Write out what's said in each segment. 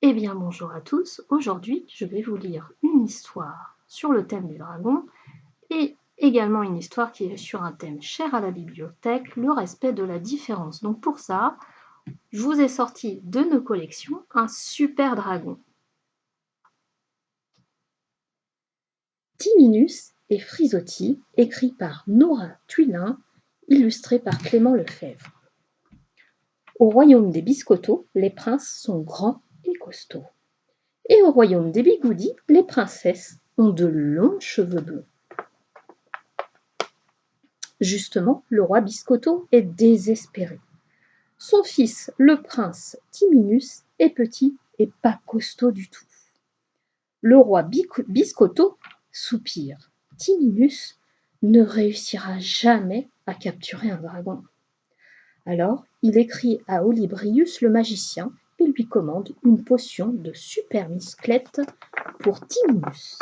Eh bien bonjour à tous, aujourd'hui je vais vous lire une histoire sur le thème du dragon et également une histoire qui est sur un thème cher à la bibliothèque, le respect de la différence. Donc pour ça, je vous ai sorti de nos collections un super dragon. Timinus et Frisotti, écrit par Nora Tuilin, illustré par Clément Lefebvre. Au royaume des biscottos, les princes sont grands et costauds. Et au royaume des bigoudis, les princesses ont de longs cheveux blonds. Justement, le roi Biscotto est désespéré. Son fils, le prince Timinus, est petit et pas costaud du tout. Le roi Biscotto soupire. Timinus ne réussira jamais à capturer un dragon. Alors, il écrit à Olybrius le magicien et lui commande une potion de super musclette pour Timinus.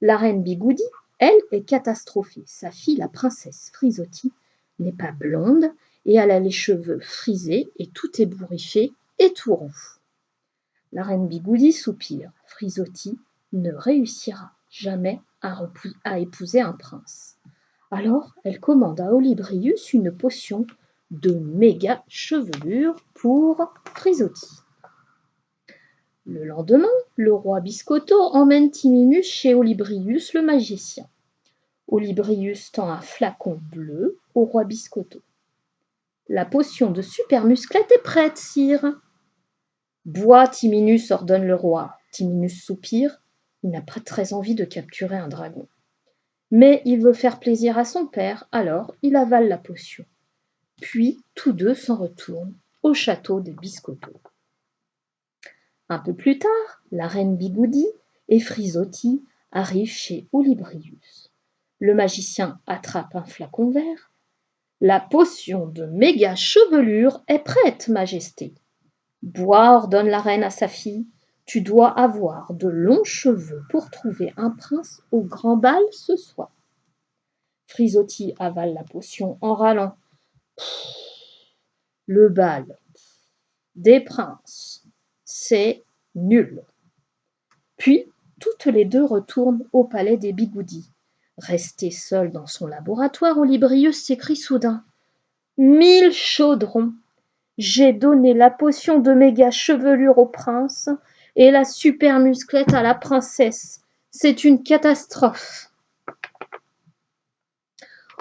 La reine Bigoudi, elle, est catastrophée. Sa fille, la princesse Frisotti, n'est pas blonde et elle a les cheveux frisés et tout ébouriffé et tout roux. La reine Bigoudi soupire. Frisotti ne réussira jamais à épouser un prince. Alors, elle commande à Olybrius une potion de méga chevelure pour Frisotti. Le lendemain, le roi Biscotto emmène Timinus chez Olybrius le magicien. Olybrius tend un flacon bleu au roi Biscotto. La potion de super musclette est prête, sire. Bois, Timinus, ordonne le roi. Timinus soupire. Il n'a pas très envie de capturer un dragon. Mais il veut faire plaisir à son père, alors il avale la potion. Puis tous deux s'en retournent au château des Biscottos. Un peu plus tard, la reine Bigoudi et Frisotti arrivent chez Olybrius. Le magicien attrape un flacon vert. La potion de méga chevelure est prête, Majesté. Bois, ordonne la reine à sa fille. Tu dois avoir de longs cheveux pour trouver un prince au grand bal ce soir. Frisotti avale la potion en râlant. Le bal des princes, c'est nul. Puis, toutes les deux retournent au palais des Bigoudis. Resté seul dans son laboratoire, Olybrius s'écrie soudain. 1000 chaudrons! J'ai donné la potion de méga chevelure au prince et la super musclette à la princesse. C'est une catastrophe.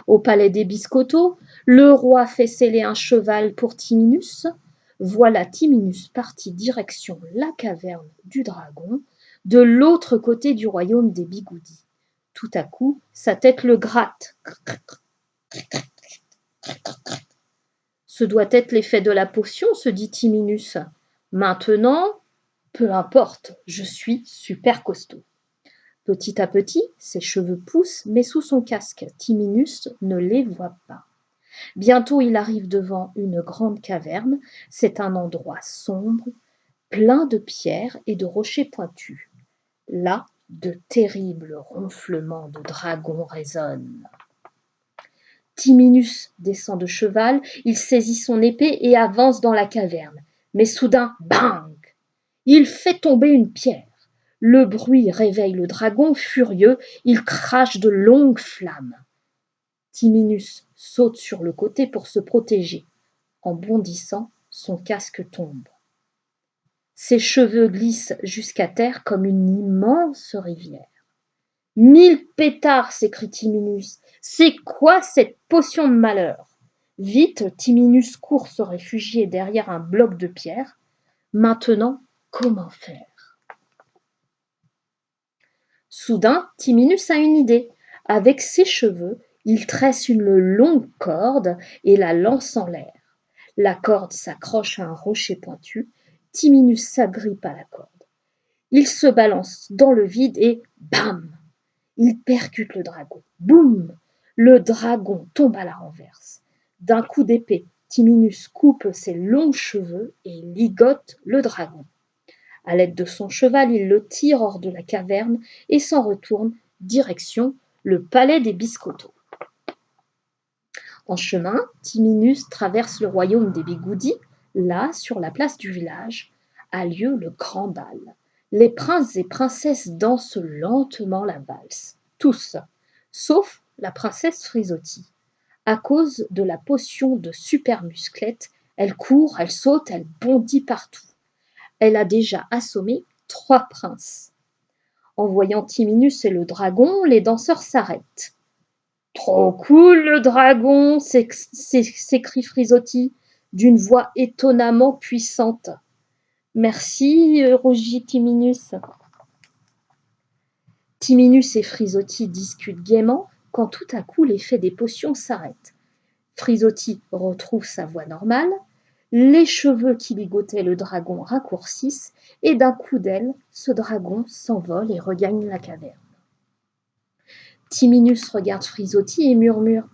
Au palais des Biscottos, le roi fait sceller un cheval pour Timinus. Voilà Timinus parti direction la caverne du dragon, de l'autre côté du royaume des Bigoudis. Tout à coup, sa tête le gratte. Ce doit être l'effet de la potion, se dit Timinus. Maintenant, peu importe, je suis super costaud. Petit à petit, ses cheveux poussent, mais sous son casque, Timinus ne les voit pas. Bientôt, il arrive devant une grande caverne. C'est un endroit sombre, plein de pierres et de rochers pointus. Là, de terribles ronflements de dragons résonnent. Timinus descend de cheval, il saisit son épée et avance dans la caverne. Mais soudain, bang! Il fait tomber une pierre. Le bruit réveille le dragon furieux, il crache de longues flammes. Timinus saute sur le côté pour se protéger. En bondissant, son casque tombe. Ses cheveux glissent jusqu'à terre comme une immense rivière. 1000 pétards, s'écrie Timinus. C'est quoi cette potion de malheur? Vite, Timinus court se réfugier derrière un bloc de pierre. Maintenant, comment faire? Soudain, Timinus a une idée. Avec ses cheveux, il tresse une longue corde et la lance en l'air. La corde s'accroche à un rocher pointu. Timinus s'agrippe à la corde. Il se balance dans le vide et bam! Il percute le dragon. Boum! Le dragon tombe à la renverse. D'un coup d'épée, Timinus coupe ses longs cheveux et ligote le dragon. À l'aide de son cheval, il le tire hors de la caverne et s'en retourne direction le palais des Biscottos. En chemin, Timinus traverse le royaume des Bigoudis. Là, sur la place du village, a lieu le grand bal. Les princes et princesses dansent lentement la valse, tous, sauf la princesse Frisotti. À cause de la potion de super musclette, elle court, elle saute, elle bondit partout. Elle a déjà assommé 3 princes. En voyant Timinus et le dragon, les danseurs s'arrêtent. Trop cool le dragon, s'écrie Frisotti d'une voix étonnamment puissante. Merci, rugit Timinus. Timinus et Frisotti discutent gaiement quand tout à coup l'effet des potions s'arrête. Frisotti retrouve sa voix normale, les cheveux qui ligotaient le dragon raccourcissent, et d'un coup d'aile, ce dragon s'envole et regagne la caverne. Timinus regarde Frisotti et murmure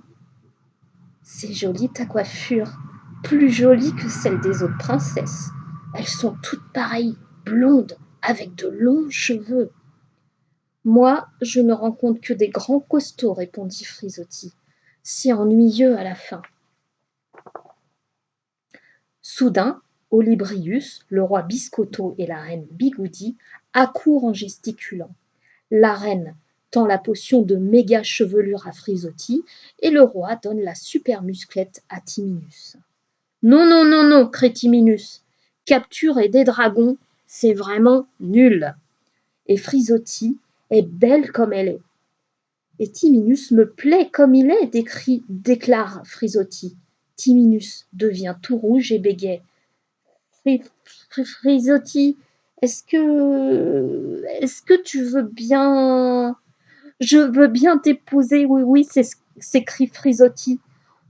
« C'est joli ta coiffure, plus jolie que celle des autres princesses. Elles sont toutes pareilles, blondes, avec de longs cheveux. » « Moi, je ne rencontre que des grands costauds, répondit Frisotti. C'est ennuyeux à la fin. Soudain, Olybrius, le roi Biscotto et la reine Bigoudi accourent en gesticulant. La reine tend la potion de méga chevelure à Frisotti et le roi donne la super musclette à Timinus. Non, non, non, non, crie Timinus. Capturer des dragons, c'est vraiment nul. Et Frisotti est belle comme elle est. Et Timinus me plaît comme il est, déclare Frisotti. Timinus devient tout rouge et bégaie. Frisotti, est-ce que tu veux bien... Je veux bien t'épouser, oui, oui, s'écrie Frisotti.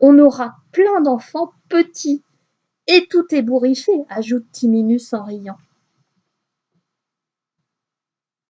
On aura plein d'enfants petits. Et tout ébouriffé, ajoute Timinus en riant.